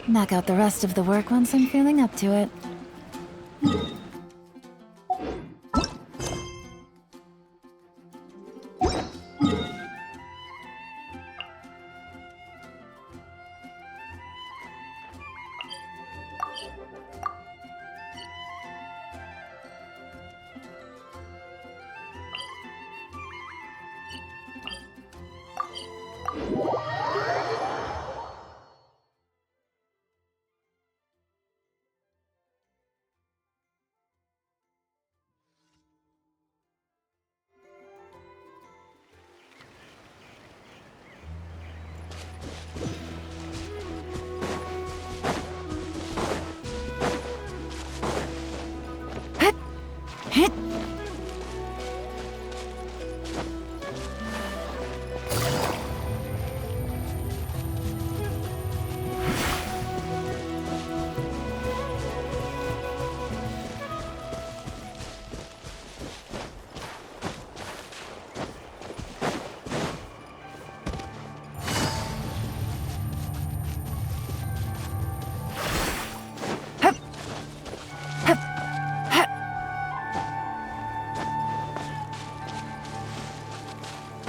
Knock out the rest of the work once I'm feeling up to it.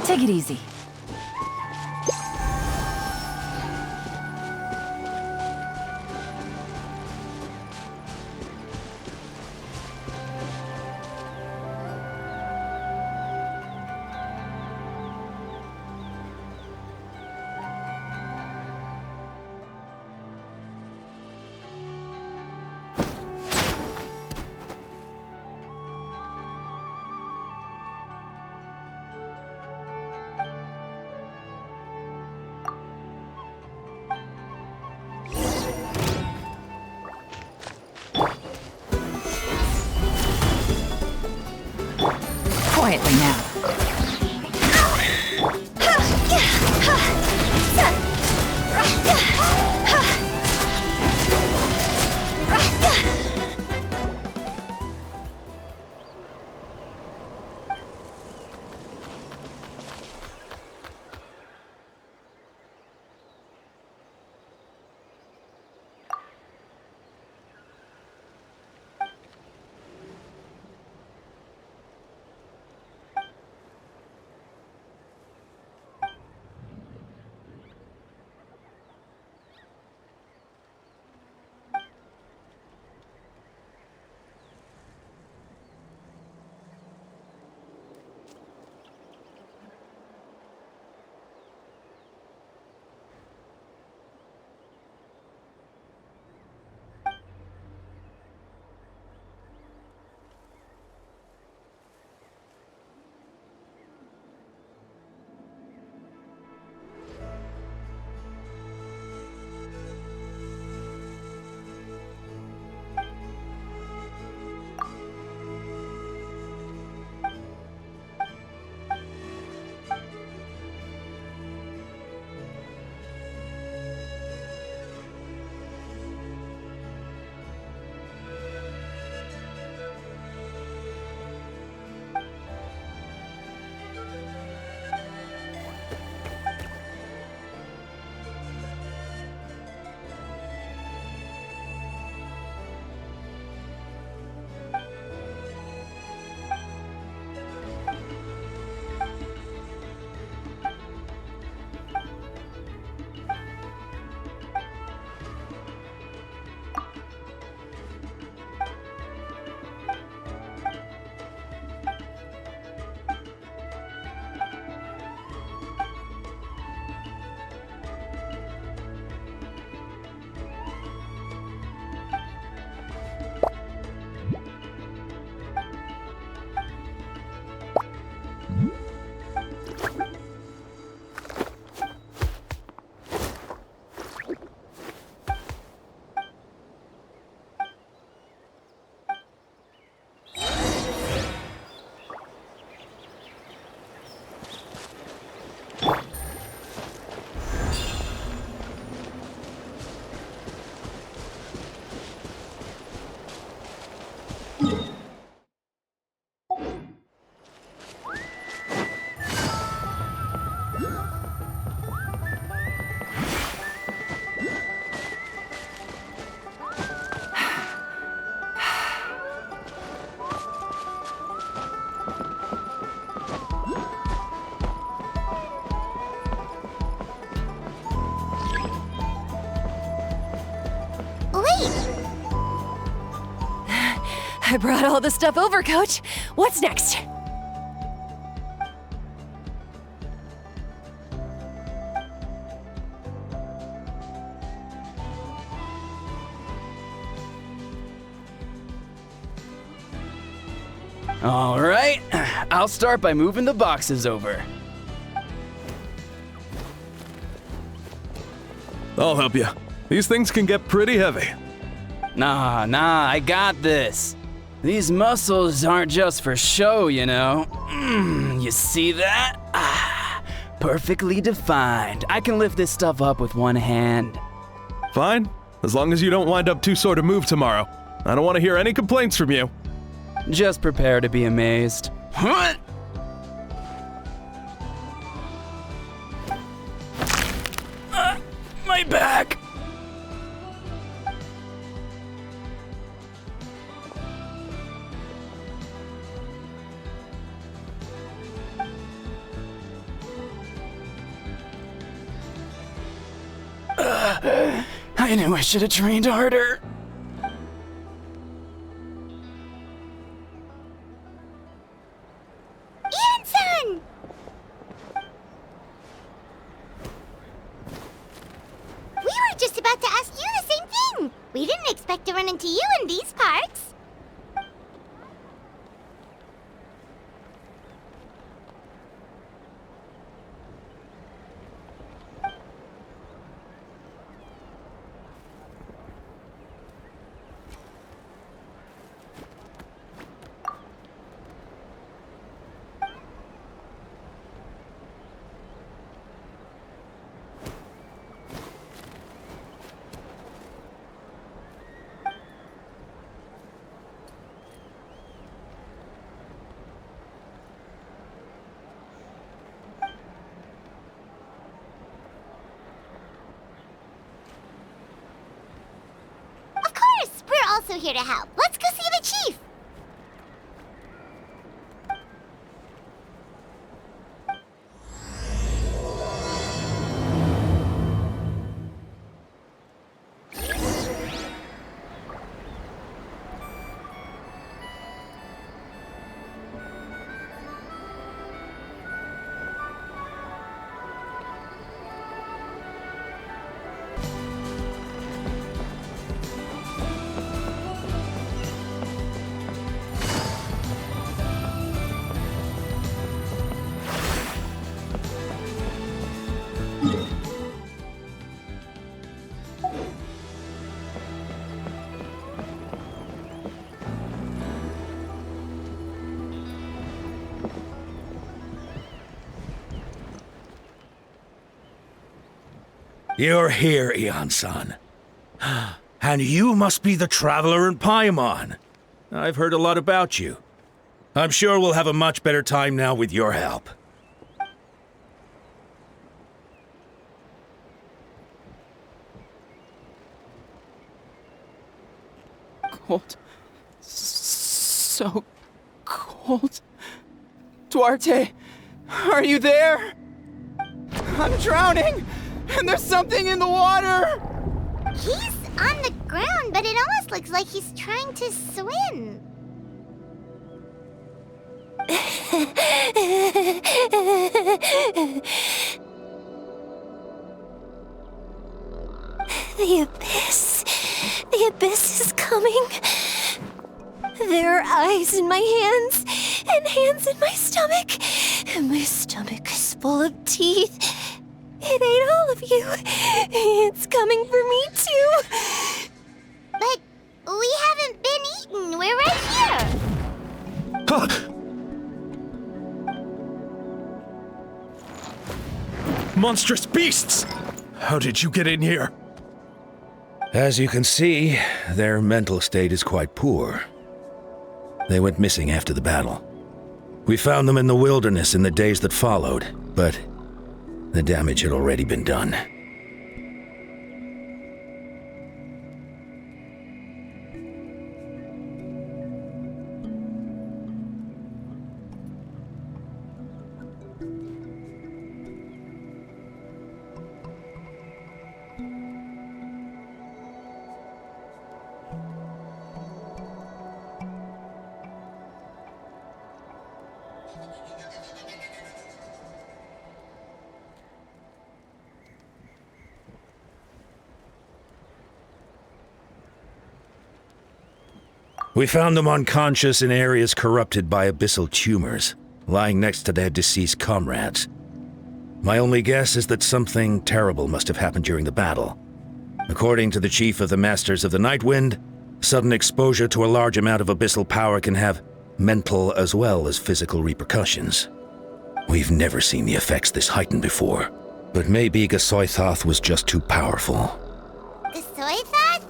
Take it easy. Quietly now. great! I brought all the stuff over, Coach. What's next? All right, I'll start by moving the boxes over. I'll help you. These things can get pretty heavy. Nah, I got this. These muscles aren't just for show, you know. You see that? Perfectly defined. I can lift this stuff up with one hand. Fine, as long as you don't wind up too sore to move tomorrow. I don't want to hear any complaints from you. Just prepare to be amazed. What? My back! I knew I should have trained harder. Anson! We were just about to ask you the same thing. We didn't expect to run into you in these parts. Also here to help. Let's go see the chief. You're here, Eon-san. And you must be the traveler in Paimon. I've heard a lot about you. I'm sure we'll have a much better time now with your help. Cold. So cold. Duarte, are you there? I'm drowning! And there's something in the water! He's on the ground, but it almost looks like he's trying to swim. The abyss. The abyss is coming. There are eyes in my hands, and hands in my stomach. And my stomach is full of teeth. It ate all of you. It's coming for me, too. But we haven't been eaten. We're right here. Monstrous beasts! How did you get in here? As you can see, their mental state is quite poor. They went missing after the battle. We found them in the wilderness in the days that followed, but the damage had already been done. We found them unconscious in areas corrupted by abyssal tumors, lying next to their deceased comrades. My only guess is that something terrible must have happened during the battle. According to the chief of the Masters of the Nightwind, sudden exposure to a large amount of abyssal power can have mental as well as physical repercussions. We've never seen the effects this heightened before, but maybe Gasoithoth was just too powerful. Gasoithoth?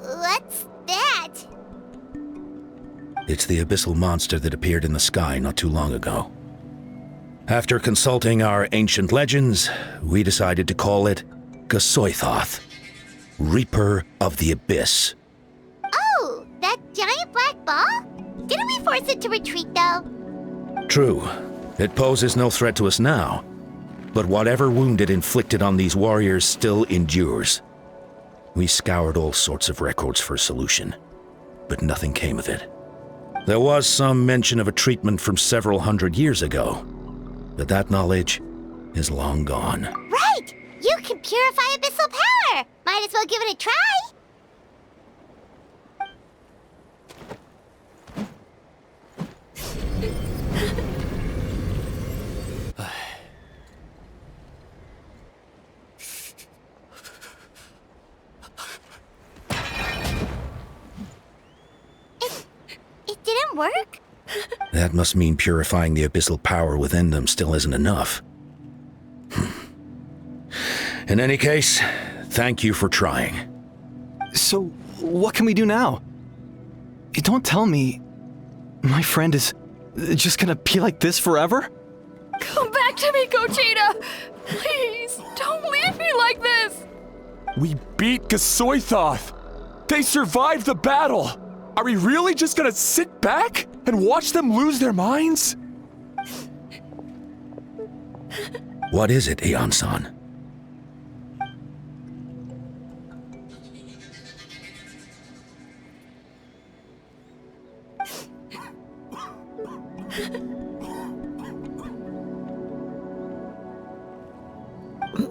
What's that? It's the abyssal monster that appeared in the sky not too long ago. After consulting our ancient legends, we decided to call it Gasoithoth, Reaper of the Abyss. Oh, that giant black ball? Didn't we force it to retreat, though? True, it poses no threat to us now, but whatever wound it inflicted on these warriors still endures. We scoured all sorts of records for a solution, but nothing came of it. There was some mention of a treatment from several hundred years ago, but that knowledge is long gone. Right! You can purify abyssal power! Might as well give it a try! It didn't work? That must mean purifying the abyssal power within them still isn't enough. In any case, thank you for trying. So, what can we do now? Don't tell me my friend is just gonna be like this forever? Come back to me, Gogeta! Please, don't leave me like this! We beat Gasoithoth! They survived the battle! Are we really just gonna sit back and watch them lose their minds? What is it, Aeon-san?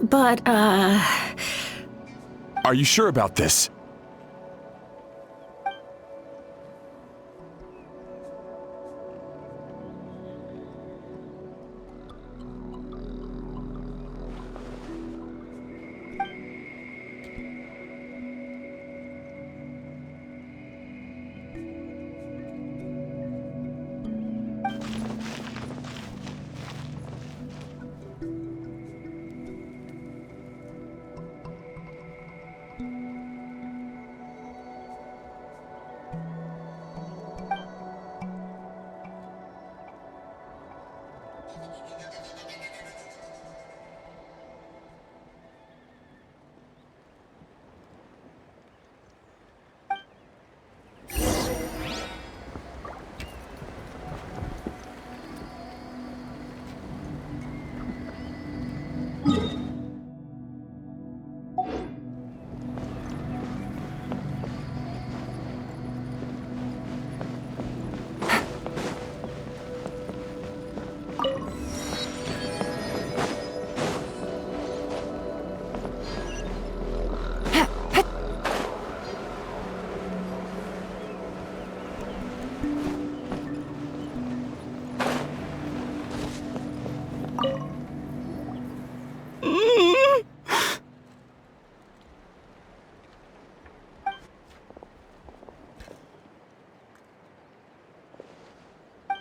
But, Are you sure about this?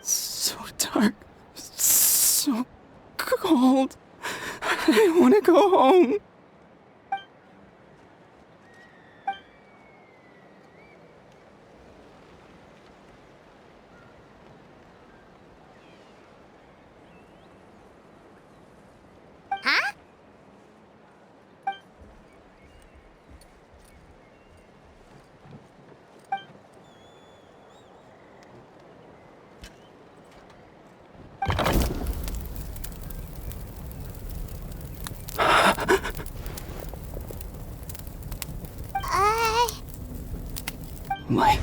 So dark, so cold. I want to go home. Huh? Light.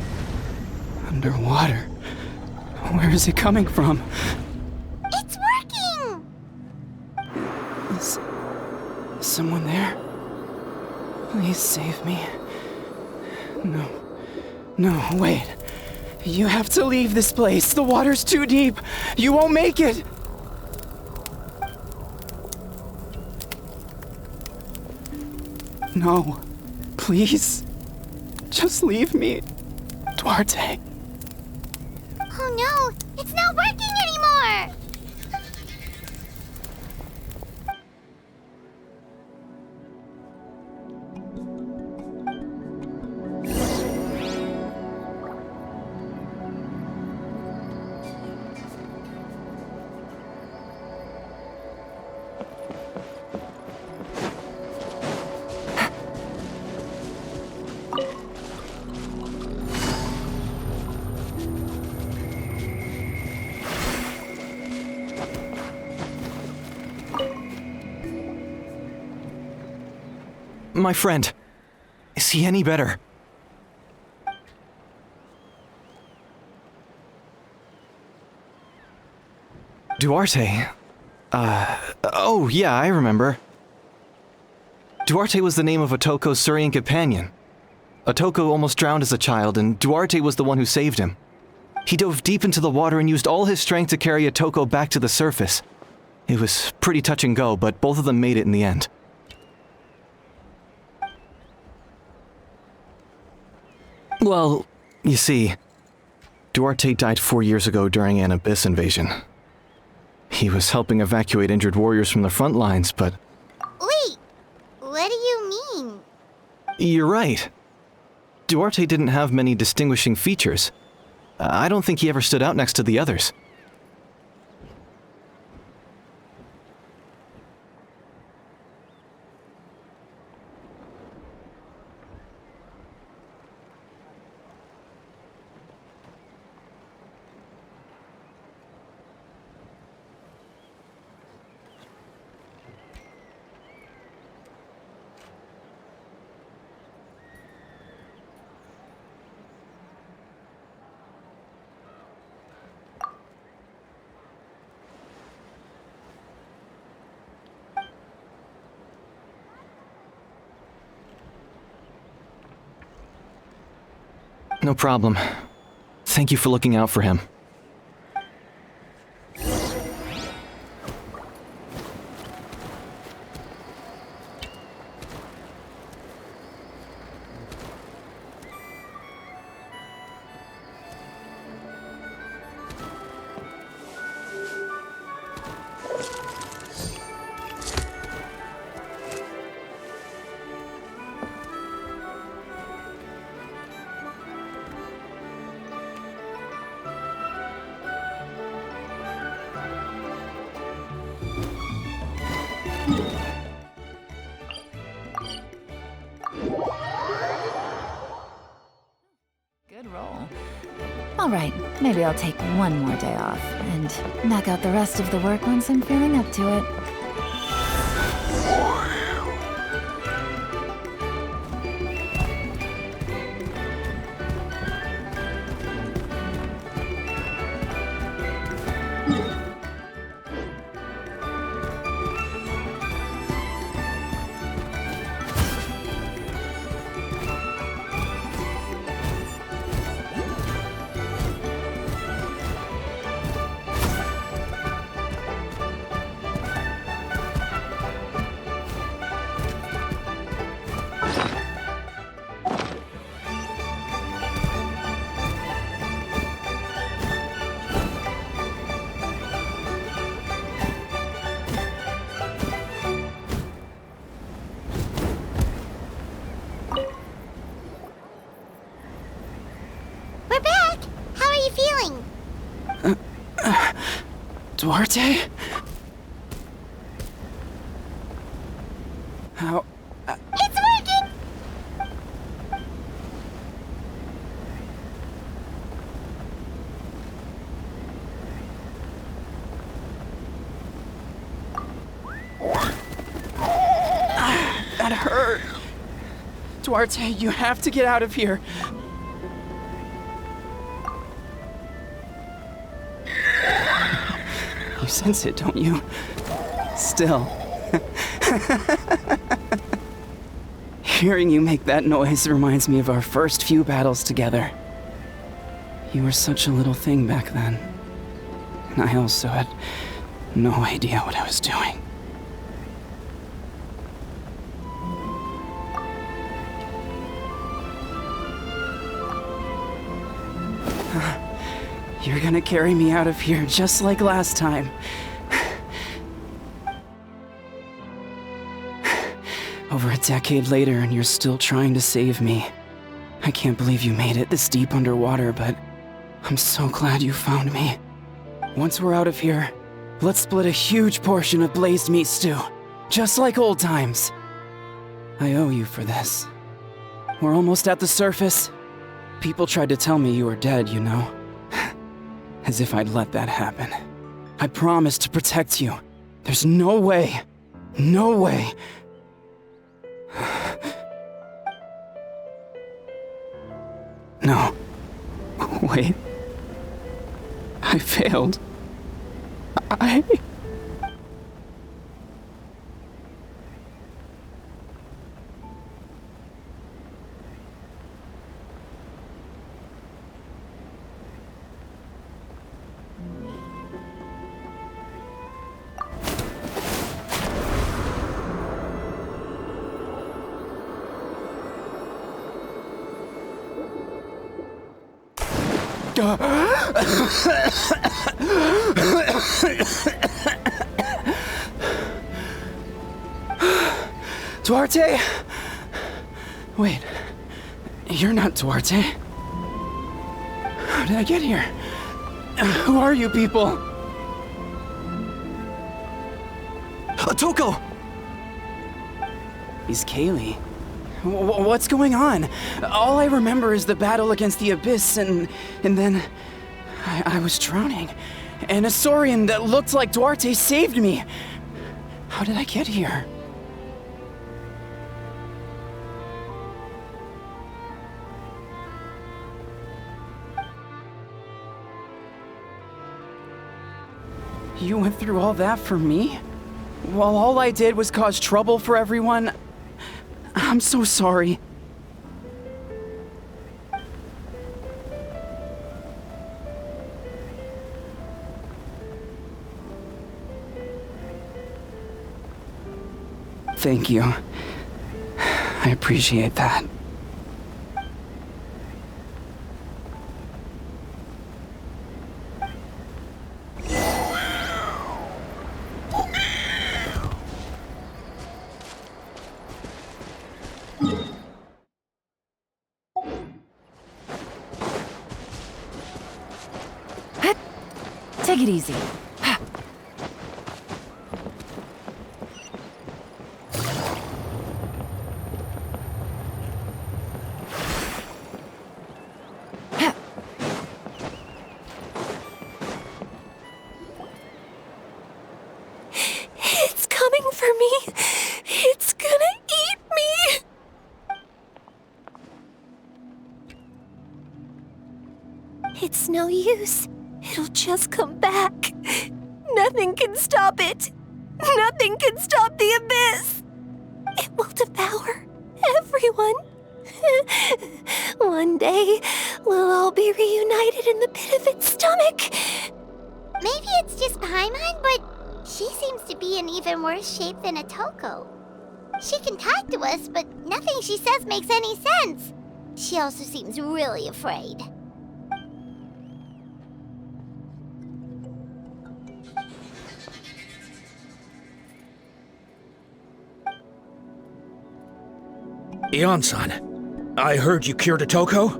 Underwater. Where is it coming from? It's working! Is someone there? Please save me. No. No, wait. You have to leave this place. The water's too deep. You won't make it. No. Please. Just leave me. Duarte. Oh no, it's not working anymore! My friend, is he any better? Duarte? Oh yeah, I remember. Duarte was the name of Otoko's Surian companion. Otoko almost drowned as a child, and Duarte was the one who saved him. He dove deep into the water and used all his strength to carry Otoko back to the surface. It was pretty touch and go, but both of them made it in the end. Well, you see, Duarte died 4 years ago during an Abyss invasion. He was helping evacuate injured warriors from the front lines, but... Wait, what do you mean? You're right. Duarte didn't have many distinguishing features. I don't think he ever stood out next to the others. No problem. Thank you for looking out for him. Good roll. All right, maybe I'll take one more day off and knock out the rest of the work once I'm feeling up to it. We're back! How are you feeling? Duarte? How? It's working! That hurt. Duarte, you have to get out of here. You sense it, don't you? Still. Hearing you make that noise reminds me of our first few battles together. You were such a little thing back then. And I also had no idea what I was doing. You're gonna carry me out of here just like last time. Over a decade later, and you're still trying to save me. I can't believe you made it this deep underwater, but I'm so glad you found me. Once we're out of here, let's split a huge portion of blazed meat stew, just like old times. I owe you for this. We're almost at the surface. People tried to tell me you were dead, you know. As if I'd let that happen. I promised to protect you. There's no way. No way. No. Wait. I failed. Duarte? Wait, you're not Duarte. How did I get here? Who are you people? Toko! He's Kaylee. What's going on? All I remember is the battle against the Abyss, and then I was drowning. And a Saurian that looked like Duarte saved me. How did I get here? You went through all that for me? While all I did was cause trouble for everyone? I'm so sorry. Thank you. I appreciate that. Take it easy. It's coming for me. It's gonna eat me. It's no use. It'll just come back. Nothing can stop it. Nothing can stop the abyss. It will devour everyone. One day, we'll all be reunited in the pit of its stomach. Maybe it's just Paimon, but she seems to be in even worse shape than a Toko. She can talk to us, but nothing she says makes any sense. She also seems really afraid. Ion-san, I heard you cured a Toko?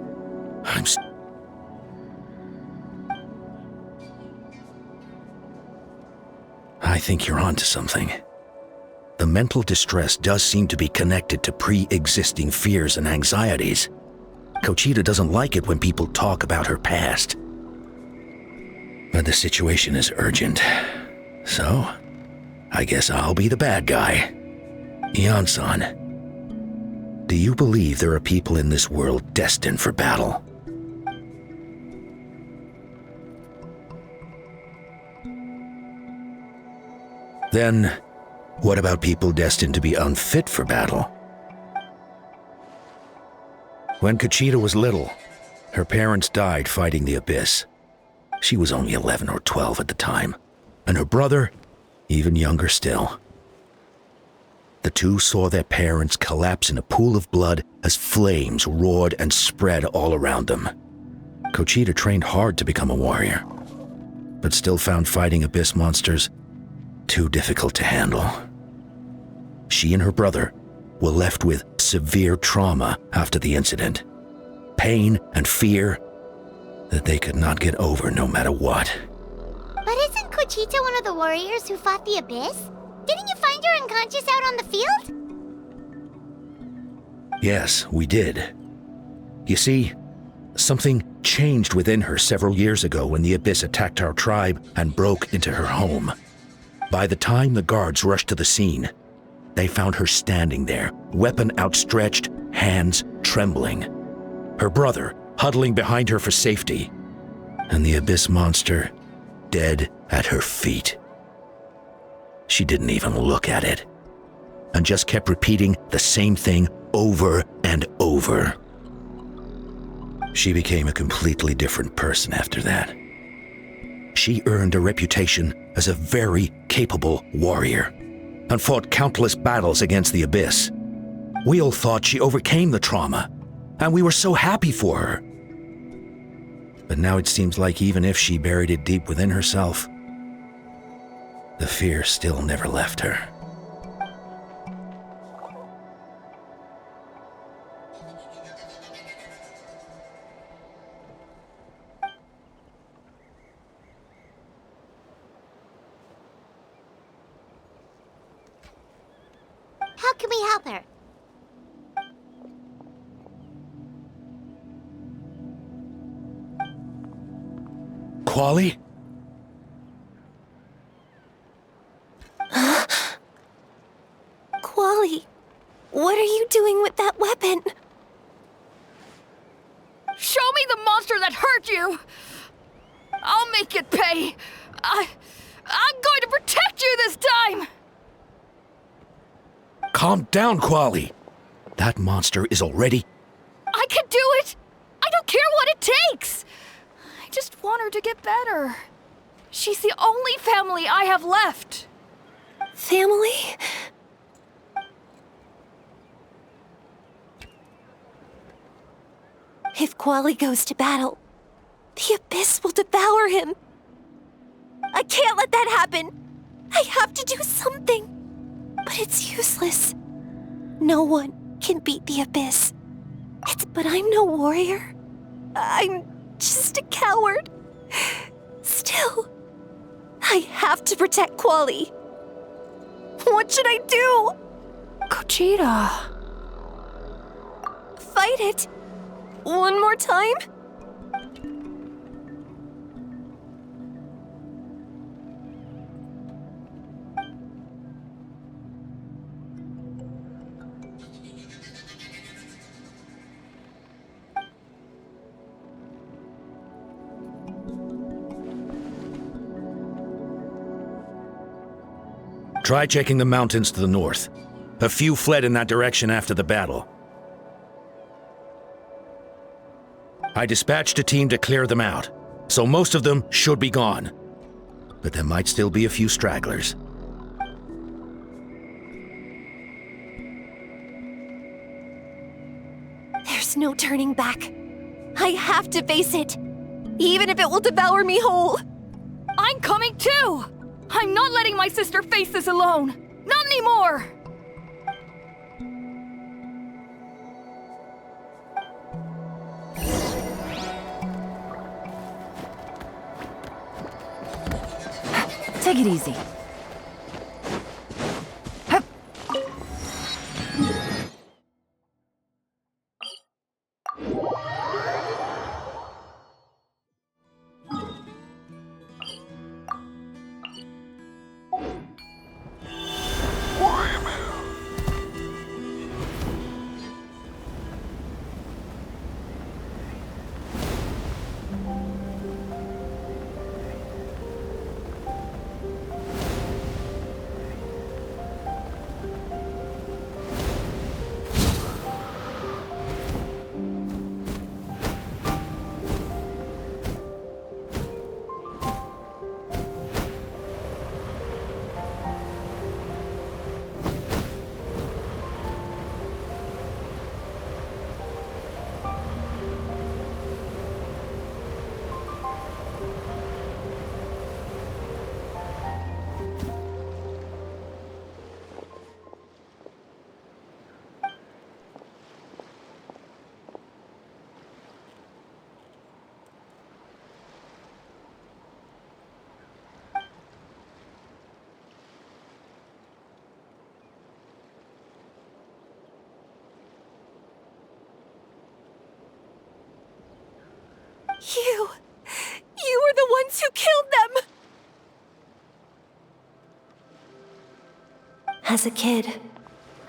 I think you're onto something. The mental distress does seem to be connected to pre-existing fears and anxieties. Kochita doesn't like it when people talk about her past. But the situation is urgent. So, I guess I'll be the bad guy. Ion-san, do you believe there are people in this world destined for battle? Then, what about people destined to be unfit for battle? When Kochita was little, Her parents died fighting the Abyss. She was only 11 or 12 at the time, and her brother, even younger still. The two saw their parents collapse in a pool of blood as flames roared and spread all around them. Conchita trained hard to become a warrior, but still found fighting Abyss monsters too difficult to handle. She and her brother were left with severe trauma after the incident. Pain and fear that they could not get over no matter what. But isn't Conchita one of the warriors who fought the Abyss? Didn't you find her unconscious out on the field? Yes, we did. You see, something changed within her several years ago when the Abyss attacked our tribe and broke into her home. By the time the guards rushed to the scene, they found her standing there, weapon outstretched, hands trembling. Her brother huddling behind her for safety, and the Abyss monster dead at her feet. She didn't even look at it, and just kept repeating the same thing over and over. She became a completely different person after that. She earned a reputation as a very capable warrior, and fought countless battles against the Abyss. We all thought she overcame the trauma, and we were so happy for her. But now it seems like even if she buried it deep within herself, the fear still never left her. How can we help her? Quali? Quali, what are you doing with that weapon? Show me the monster that hurt you! I'll make it pay! I'm going to protect you this time! Calm down, Quali. That monster is already... I can do it! I don't care what it takes! I just want her to get better. She's the only family I have left. Family? If Quali goes to battle, the Abyss will devour him. I can't let that happen. I have to do something. But it's useless. No one can beat the Abyss. But I'm no warrior. I'm just a coward. Still, I have to protect Quali. What should I do? Conchita. Fight it. One more time? Try checking the mountains to the north. A few fled in that direction after the battle. I dispatched a team to clear them out, so most of them should be gone. But there might still be a few stragglers. There's no turning back. I have to face it, even if it will devour me whole. I'm coming too! I'm not letting my sister face this alone! Not anymore! Take it easy. Hup. You were the ones who killed them! As a kid,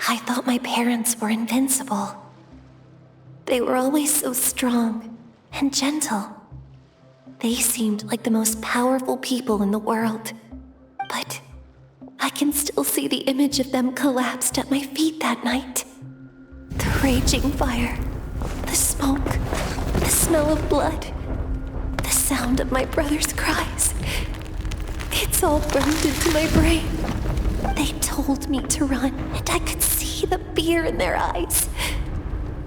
I thought my parents were invincible. They were always so strong and gentle. They seemed like the most powerful people in the world. But I can still see the image of them collapsed at my feet that night. The raging fire, the smoke, the smell of blood, the sound of my brother's cries. It's all burned into my brain. They told me to run, and I could see the fear in their eyes.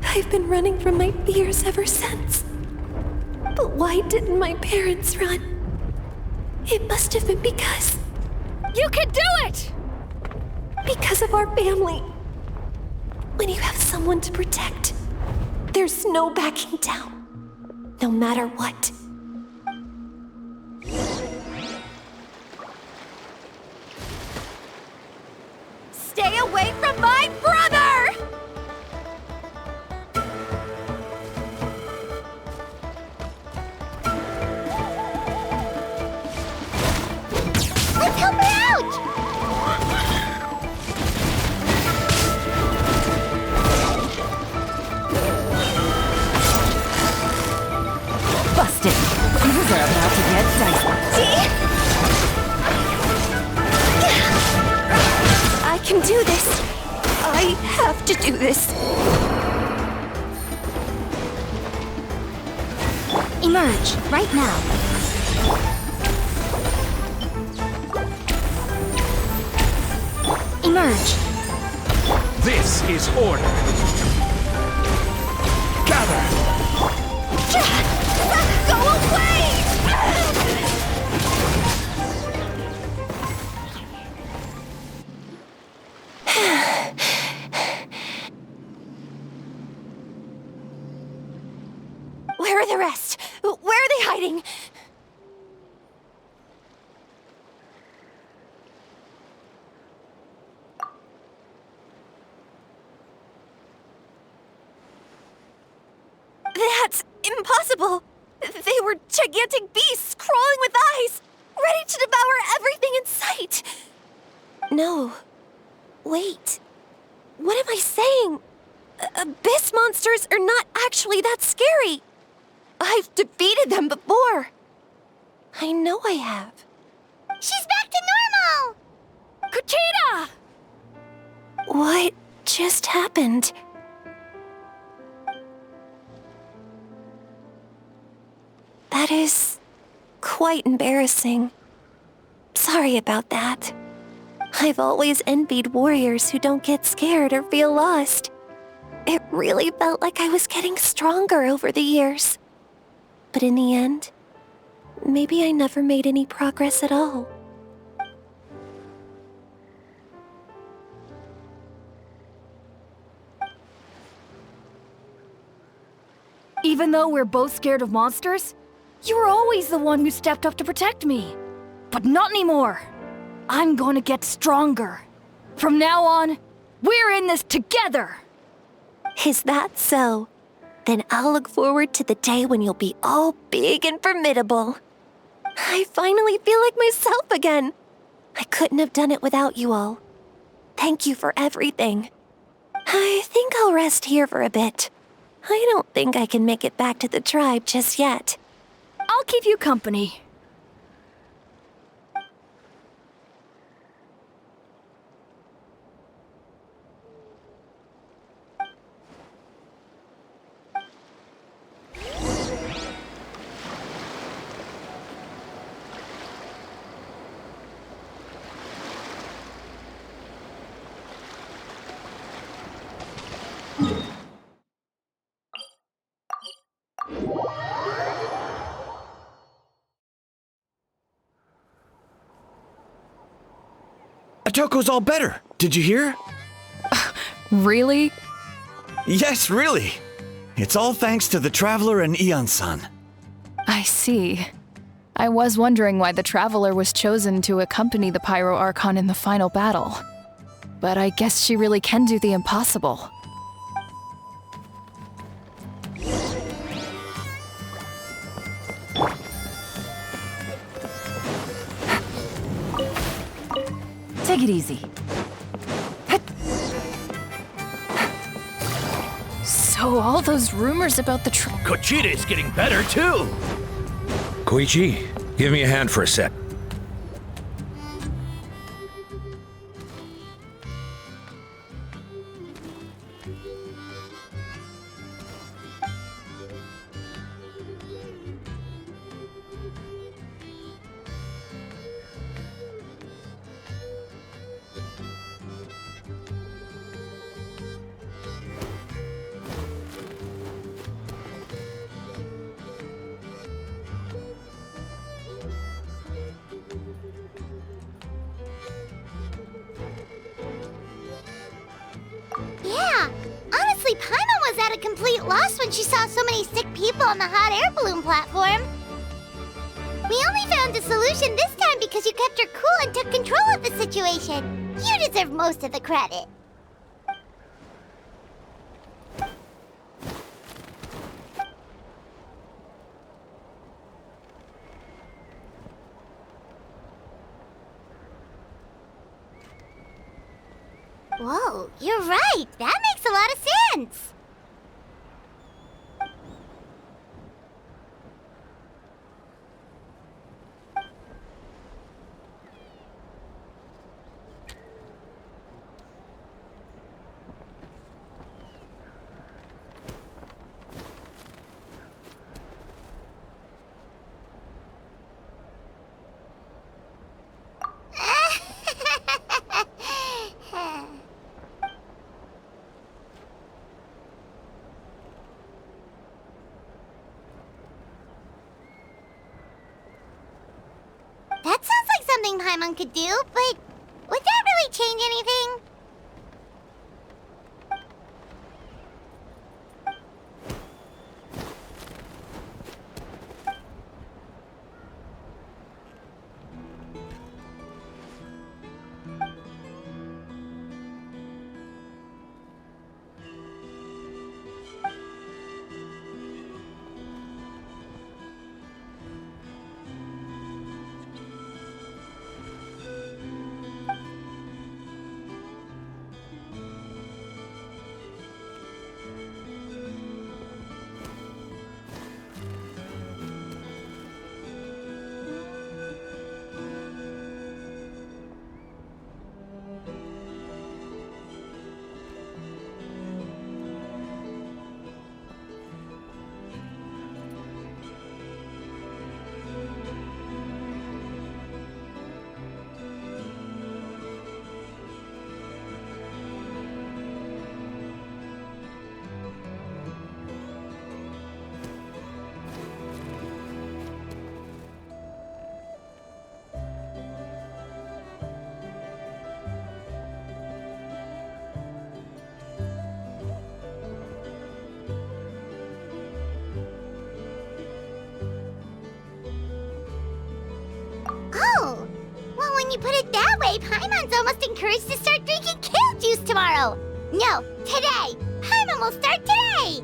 I've been running from my fears ever since. But why didn't my parents run? It must have been because... You can do it! Because of our family. When you have someone to protect, there's no backing down, no matter what. Stay away from my brother! Let's help her out! Busted. Things are about to get dicey. I can do this. I have to do this. Emerge, right now. Emerge. This is order. Gather! Go away! Where are the rest? Where are they hiding? That's impossible! They were gigantic beasts crawling with eyes, ready to devour everything in sight! No. Wait. What am I saying? Abyss monsters are not actually that scary. I've defeated them before. I know I have. She's back to normal! Kuchina! What just happened? That is quite embarrassing. Sorry about that. I've always envied warriors who don't get scared or feel lost. It really felt like I was getting stronger over the years. But in the end, maybe I never made any progress at all. Even though we're both scared of monsters, you were always the one who stepped up to protect me. But not anymore. I'm going to get stronger. From now on, we're in this together. Is that so? Then I'll look forward to the day when you'll be all big and formidable. I finally feel like myself again. I couldn't have done it without you all. Thank you for everything. I think I'll rest here for a bit. I don't think I can make it back to the tribe just yet. I'll keep you company. Atoko's all better. Did you hear? Really? Yes, really. It's all thanks to the Traveler and Ian-san. I see. I was wondering why the Traveler was chosen to accompany the Pyro Archon in the final battle. But I guess she really can do the impossible. Take it easy. So all those rumors about the Kochita is getting better, too! Koichi, give me a hand for a sec. Yeah, honestly, Paimon was at a complete loss when she saw so many sick people on the hot air balloon platform. We only found a solution this time because you kept her cool and took control of the situation. You deserve most of the credit. Whoa, you're right. That makes a lot of sense. That sounds like something Paimon could do, but would that really change anything? Oh, well, when you put it that way, Paimon's almost encouraged to start drinking kale juice tomorrow. No, today. Paimon will start today.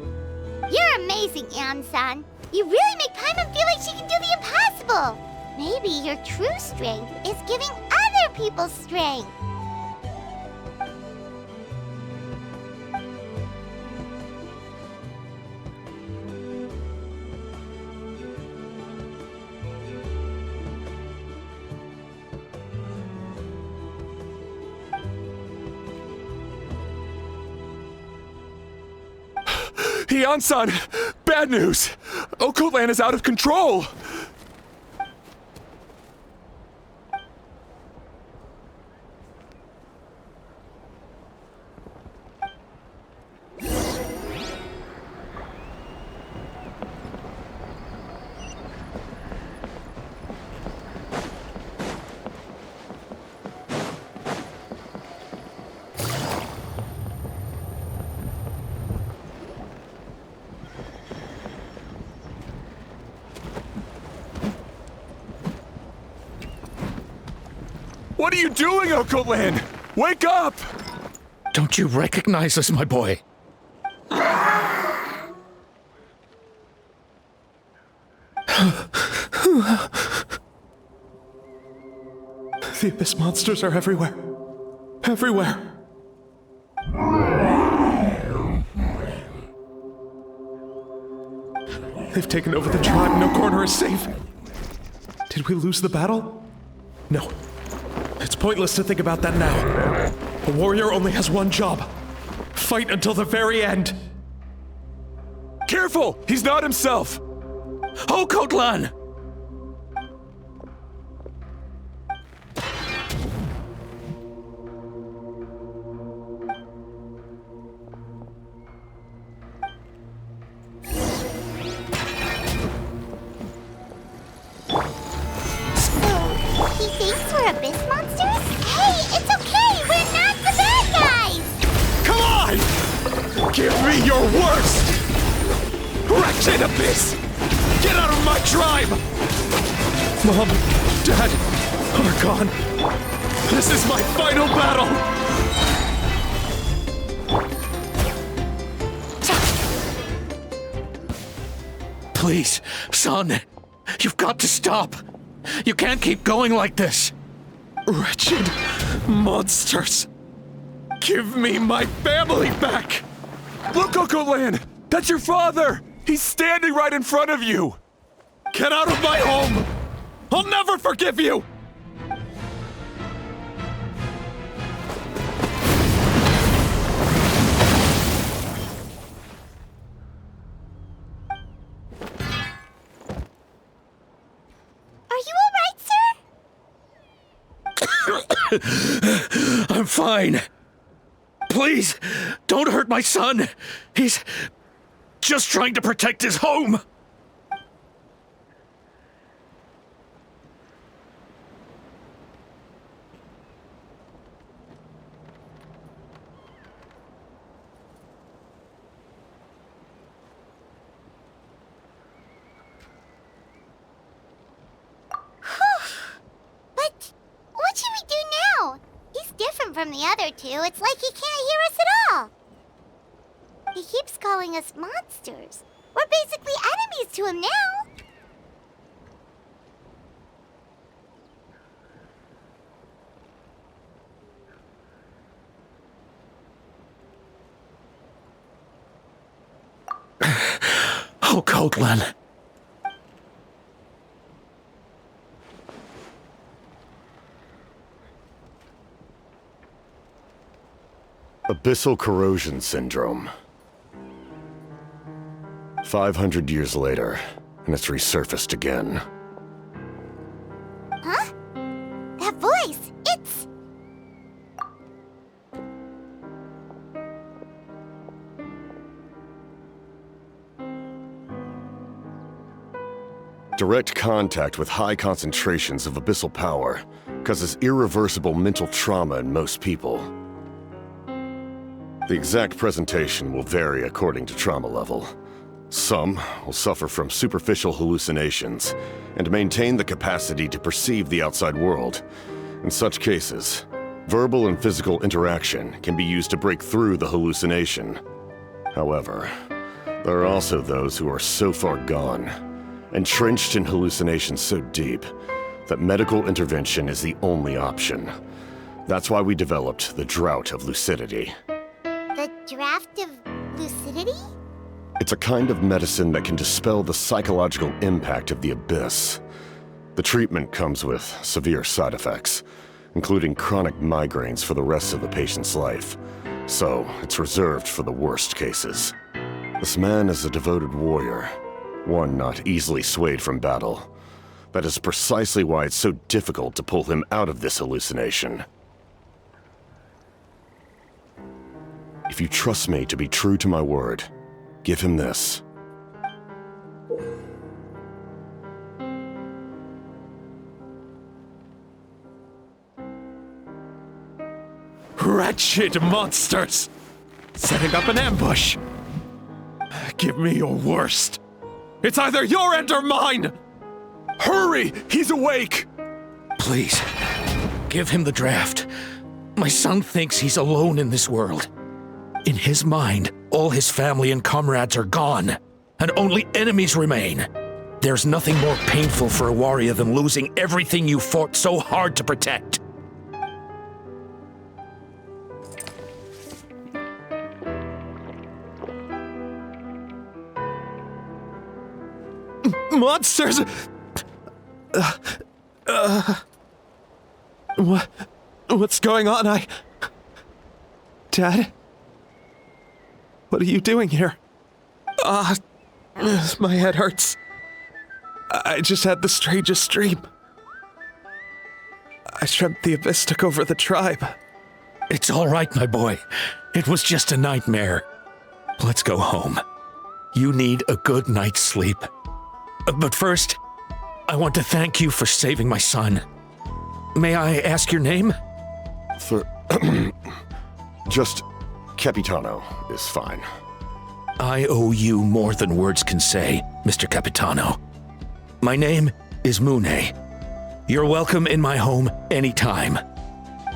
You're amazing, Ann-san. You really make Paimon feel like she can do the impossible. Maybe your true strength is giving other people strength. Heian-san! Bad news! Okoland is out of control! What are you doing, Okoland? Wake up! Don't you recognize us, my boy? The Abyss monsters are everywhere. Everywhere. They've taken over the tribe. No corner is safe. Did we lose the battle? No. It's pointless to think about that now. A warrior only has one job. Fight until the very end. Careful! He's not himself! Oh, Kotlan! He thinks we're abyss monsters? Hey, it's okay! We're not the bad guys! Come on! Give me your worst! Wretched abyss! Get out of my tribe! Mom, Dad, Archon. This is my final battle! Please, son, you've got to stop. You can't keep going like this. Wretched monsters! Give me my family back! Look, Okolan! That's your father! He's standing right in front of you! Get out of my home! I'll never forgive you! Are you alright, sir? I'm fine. Please, don't hurt my son. He's just trying to protect his home. But what should we do now? He's different from the other two. It's like he can't hear us at all. He keeps calling us monsters. We're basically enemies to him now. Oh, Kotlan. Abyssal corrosion syndrome. 500 years later, and it's resurfaced again. Huh? That voice, it's... Direct contact with high concentrations of abyssal power causes irreversible mental trauma in most people. The exact presentation will vary according to trauma level. Some will suffer from superficial hallucinations and maintain the capacity to perceive the outside world. In such cases, verbal and physical interaction can be used to break through the hallucination. However, there are also those who are so far gone, entrenched in hallucinations so deep, that medical intervention is the only option. That's why we developed the Drought of Lucidity. The draft of lucidity? It's a kind of medicine that can dispel the psychological impact of the abyss. The treatment comes with severe side effects, including chronic migraines for the rest of the patient's life. So, it's reserved for the worst cases. This man is a devoted warrior, one not easily swayed from battle. That is precisely why it's so difficult to pull him out of this hallucination. If you trust me to be true to my word, give him this. Wretched monsters! Setting up an ambush! Give me your worst. It's either your end or mine! Hurry! He's awake! Please, give him the draft. My son thinks he's alone in this world. In his mind, all his family and comrades are gone, and only enemies remain. There's nothing more painful for a warrior than losing everything you fought so hard to protect. Monsters! What's going on? Dad? What are you doing here? My head hurts. I just had the strangest dream. I dreamt the Abyss took over the tribe. It's all right, my boy. It was just a nightmare. Let's go home. You need a good night's sleep. But first, I want to thank you for saving my son. May I ask your name? Just Capitano is fine. I owe you more than words can say, Mr. Capitano. My name is Mune. You're welcome in my home anytime.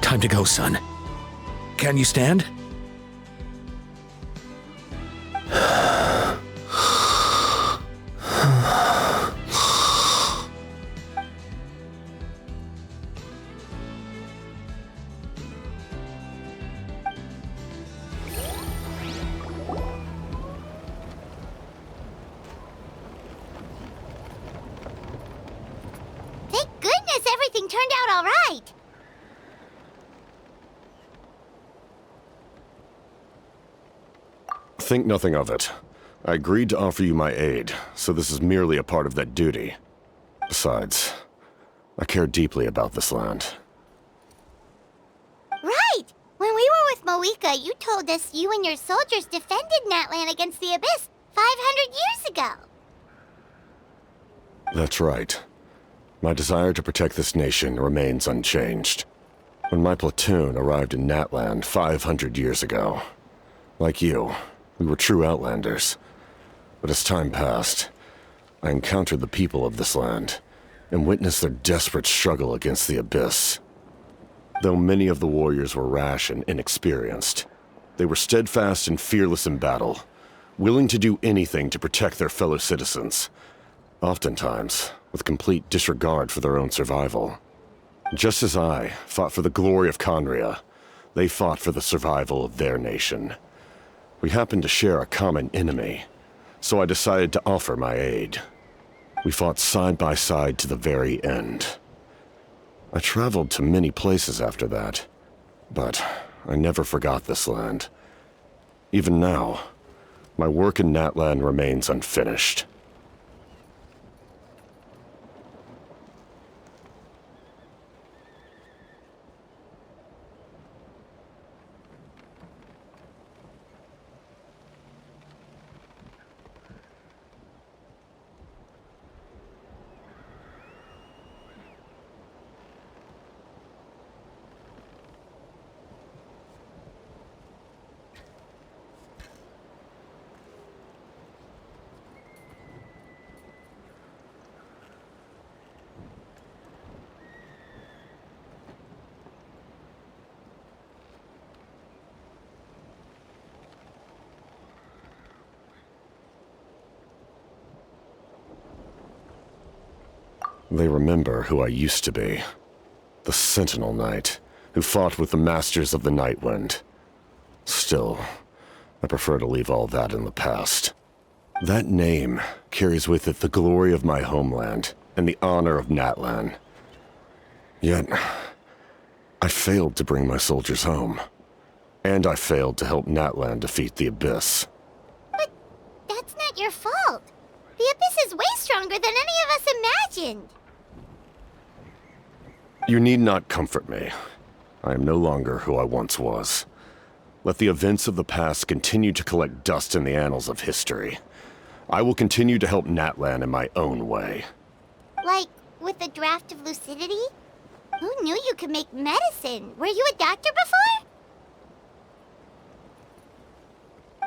Time to go, son. Can you stand? Thank goodness everything turned out all right. Think nothing of it. I agreed to offer you my aid, so this is merely a part of that duty. Besides, I care deeply about this land. Right! When we were with Moika, you told us you and your soldiers defended Natlan against the Abyss 500 years ago. That's right. My desire to protect this nation remains unchanged. When my platoon arrived in Natlan 500 years ago, like you, we were true outlanders. But as time passed, I encountered the people of this land and witnessed their desperate struggle against the Abyss. Though many of the warriors were rash and inexperienced, they were steadfast and fearless in battle, willing to do anything to protect their fellow citizens, oftentimes with complete disregard for their own survival. Just as I fought for the glory of Conria, they fought for the survival of their nation. We happened to share a common enemy, so I decided to offer my aid. We fought side by side to the very end. I traveled to many places after that, but I never forgot this land. Even now, my work in Natlan remains unfinished. They remember who I used to be. The Sentinel Knight, who fought with the Masters of the Nightwind. Still, I prefer to leave all that in the past. That name carries with it the glory of my homeland and the honor of Natlan. Yet, I failed to bring my soldiers home. And I failed to help Natlan defeat the Abyss. But that's not your fault. The Abyss is way stronger than any of us imagined. You need not comfort me. I am no longer who I once was. Let the events of the past continue to collect dust in the annals of history. I will continue to help Natlan in my own way. Like, with the draft of lucidity? Who knew you could make medicine? Were you a doctor before?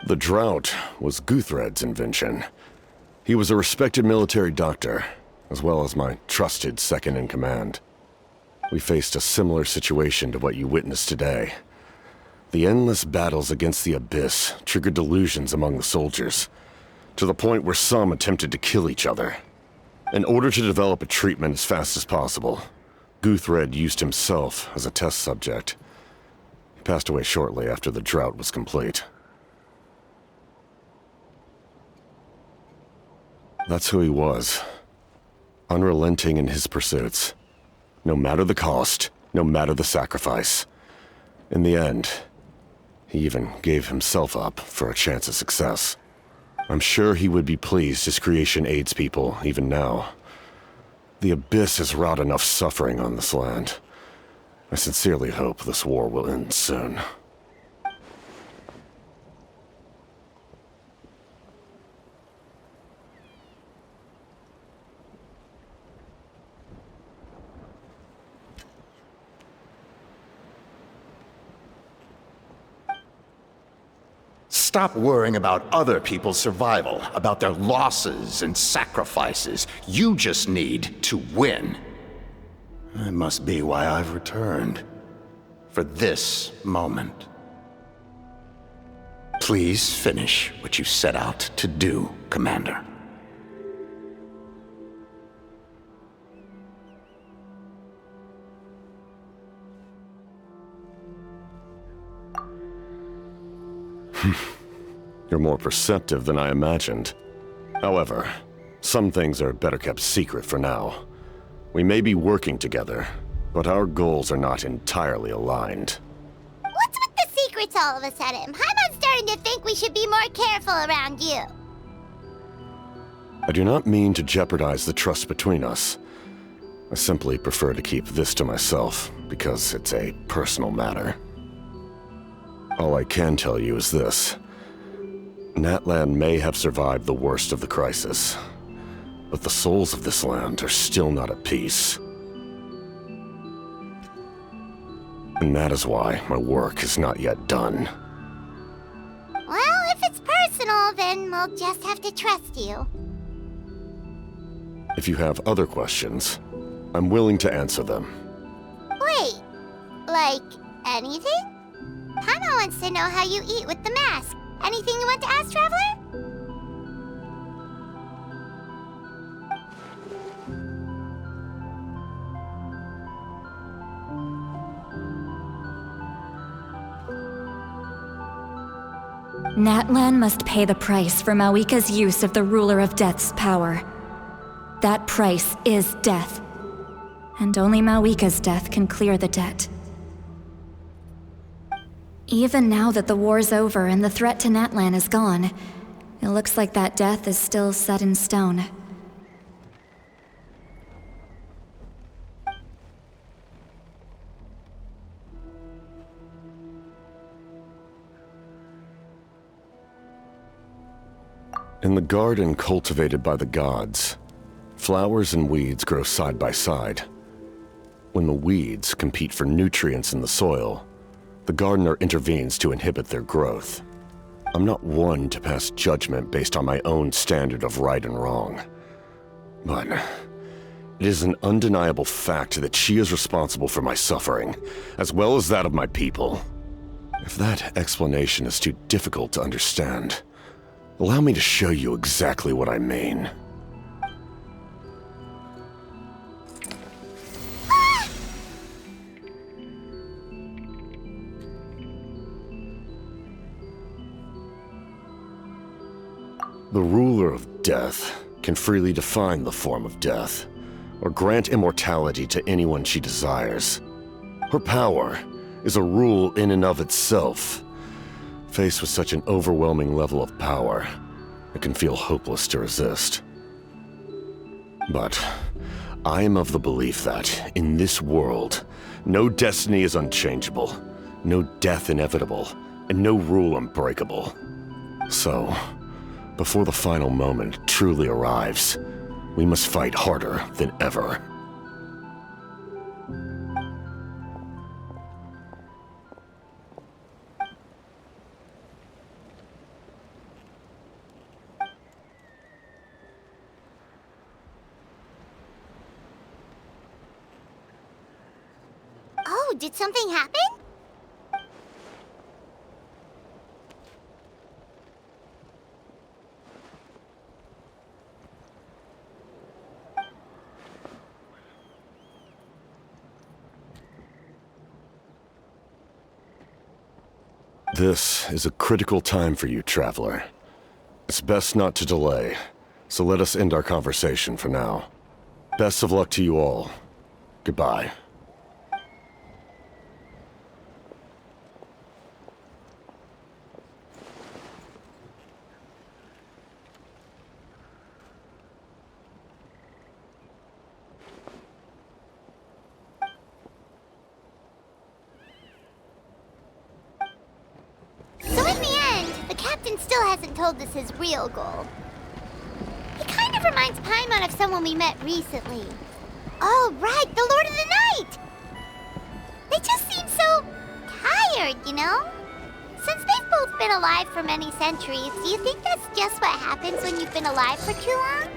The drought was Guthred's invention. He was a respected military doctor, as well as my trusted second-in-command. We faced a similar situation to what you witnessed today. The endless battles against the Abyss triggered delusions among the soldiers, to the point where some attempted to kill each other. In order to develop a treatment as fast as possible, Guthred used himself as a test subject. He passed away shortly after the drought was complete. That's who he was. Unrelenting in his pursuits. No matter the cost, no matter the sacrifice. In the end, he even gave himself up for a chance of success. I'm sure he would be pleased his creation aids people, even now. The Abyss has wrought enough suffering on this land. I sincerely hope this war will end soon. Stop worrying about other people's survival, about their losses and sacrifices. You just need to win. That must be why I've returned. For this moment. Please finish what you set out to do, Commander. You're more perceptive than I imagined. However, some things are better kept secret for now. We may be working together, but our goals are not entirely aligned. What's with the secrets all of a sudden? I'm starting to think we should be more careful around you. I do not mean to jeopardize the trust between us. I simply prefer to keep this to myself, because it's a personal matter. All I can tell you is this. Natlan may have survived the worst of the crisis, but the souls of this land are still not at peace. And that is why my work is not yet done. Well, if it's personal, then we'll just have to trust you. If you have other questions, I'm willing to answer them. Wait, like anything? Paimon wants to know how you eat with the mask. Anything you want to ask, Traveler? Natlan must pay the price for Mawika's use of the Ruler of Death's power. That price is death. And only Mawika's death can clear the debt. Even now that the war's over and the threat to Natlan is gone, it looks like that death is still set in stone. In the garden cultivated by the gods, flowers and weeds grow side by side. When the weeds compete for nutrients in the soil, the gardener intervenes to inhibit their growth. I'm not one to pass judgment based on my own standard of right and wrong. But it is an undeniable fact that she is responsible for my suffering, as well as that of my people. If that explanation is too difficult to understand, allow me to show you exactly what I mean. The ruler of death can freely define the form of death, or grant immortality to anyone she desires. Her power is a rule in and of itself. Faced with such an overwhelming level of power, it can feel hopeless to resist. But I am of the belief that, in this world, no destiny is unchangeable, no death inevitable, and no rule unbreakable. So, before the final moment truly arrives, we must fight harder than ever. Oh, did something happen? This is a critical time for you, Traveler. It's best not to delay. So let us end our conversation for now. Best of luck to you all. Goodbye. So in the end, the captain still hasn't told us his real goal. He kind of reminds Paimon of someone we met recently. Oh, right, the Lord of the Night! They just seem so tired, you know? Since they've both been alive for many centuries, do you think that's just what happens when you've been alive for too long?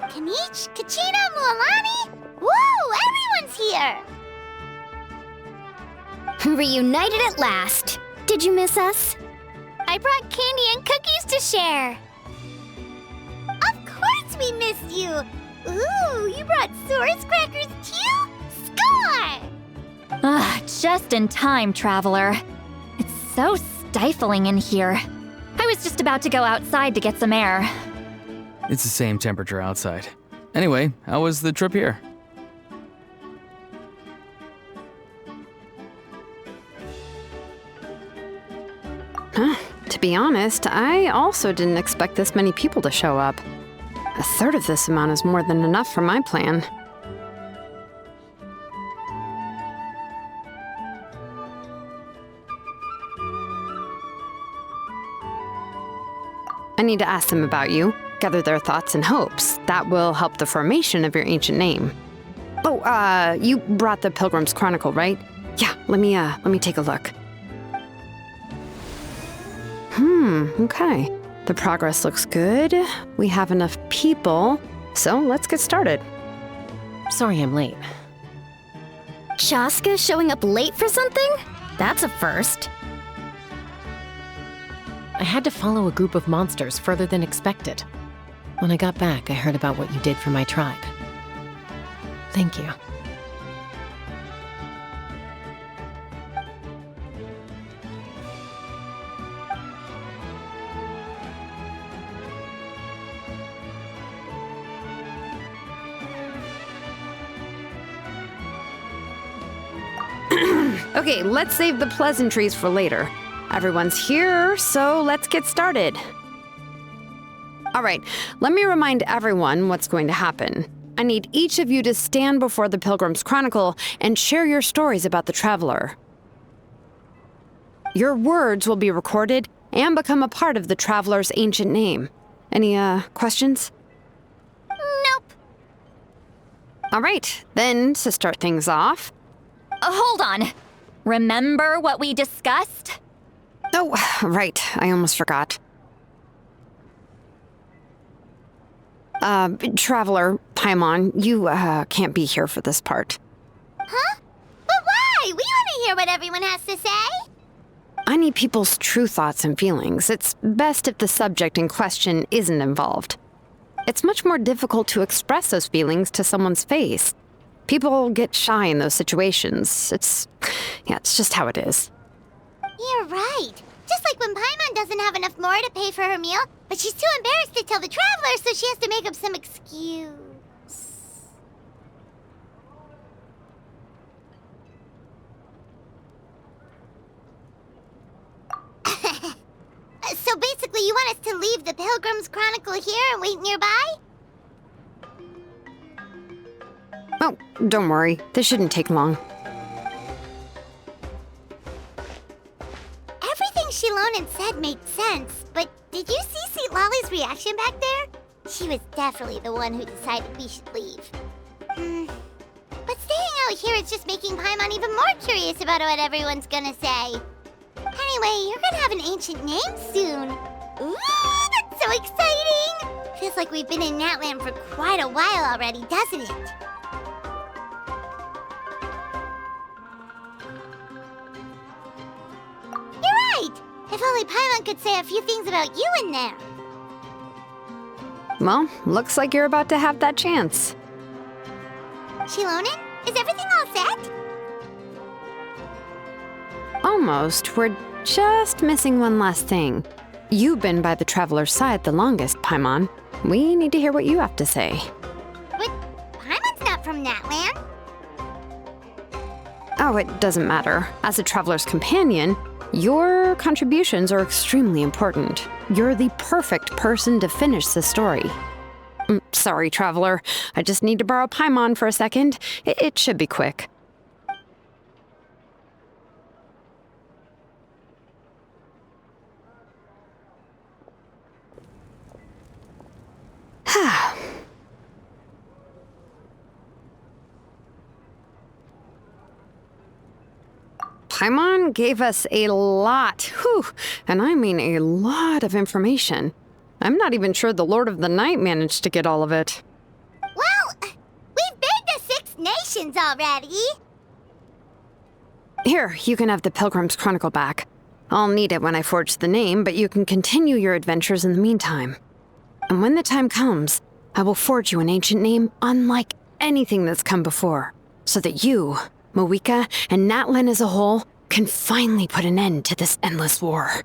Kanich, Kachina, Mualani? Woo! Everyone's here! Reunited at last. Did you miss us? I brought candy and cookies to share. Of course we missed you! Ooh, you brought Source crackers too? Score! Ah, just in time, Traveler. It's so stifling in here. I was just about to go outside to get some air. It's the same temperature outside. Anyway, how was the trip here? To be honest, I also didn't expect this many people to show up. A third of this amount is more than enough for my plan. I need to ask them about you, gather their thoughts and hopes. That will help the formation of your ancient name. Oh, you brought the Pilgrim's Chronicle, right? Yeah, let me take a look. Okay. The progress looks good. We have enough people, so let's get started. Sorry I'm late. Chaska showing up late for something? That's a first. I had to follow a group of monsters further than expected. When I got back, I heard about what you did for my tribe. Thank you. Okay, let's save the pleasantries for later. Everyone's here, so let's get started. All right, let me remind everyone what's going to happen. I need each of you to stand before the Pilgrim's Chronicle and share your stories about the Traveler. Your words will be recorded and become a part of the Traveler's ancient name. Any, questions? Nope. All right, then, to start things off... Hold on. Remember what we discussed? Oh, right, I almost forgot. Traveler, Paimon, you, can't be here for this part. Huh? But why? We want to hear what everyone has to say. I need people's true thoughts and feelings. It's best if the subject in question isn't involved. It's much more difficult to express those feelings to someone's face. People get shy in those situations. It's just how it is. You're right. Just like when Paimon doesn't have enough more to pay for her meal, but she's too embarrassed to tell the Traveler, so she has to make up some excuse. So basically, you want us to leave the Pilgrim's Chronicle here and wait nearby? Oh, don't worry. This shouldn't take long. Everything Shilonen said made sense, but did you see Sweet Lolly's reaction back there? She was definitely the one who decided we should leave. But staying out here is just making Paimon even more curious about what everyone's gonna say. Anyway, you're gonna have an ancient name soon. Ooh, that's so exciting! Feels like we've been in Natland for quite a while already, doesn't it? You're right! If only Paimon could say a few things about you in there. Well, looks like you're about to have that chance. Shilonen, is everything all set? Almost. We're just missing one last thing. You've been by the Traveler's side the longest, Paimon. We need to hear what you have to say. But Paimon's not from Natland. Oh, it doesn't matter. As a Traveler's companion, your contributions are extremely important. You're the perfect person to finish the story. Sorry, Traveler. I just need to borrow Paimon for a second. It should be quick. Paimon gave us a lot, and I mean a lot of information. I'm not even sure the Lord of the Night managed to get all of it. Well, we've been to 6 nations already. Here, you can have the Pilgrim's Chronicle back. I'll need it when I forge the name, but you can continue your adventures in the meantime. And when the time comes, I will forge you an ancient name unlike anything that's come before, so that you, Moeka, and Natlan as a whole can finally put an end to this endless war.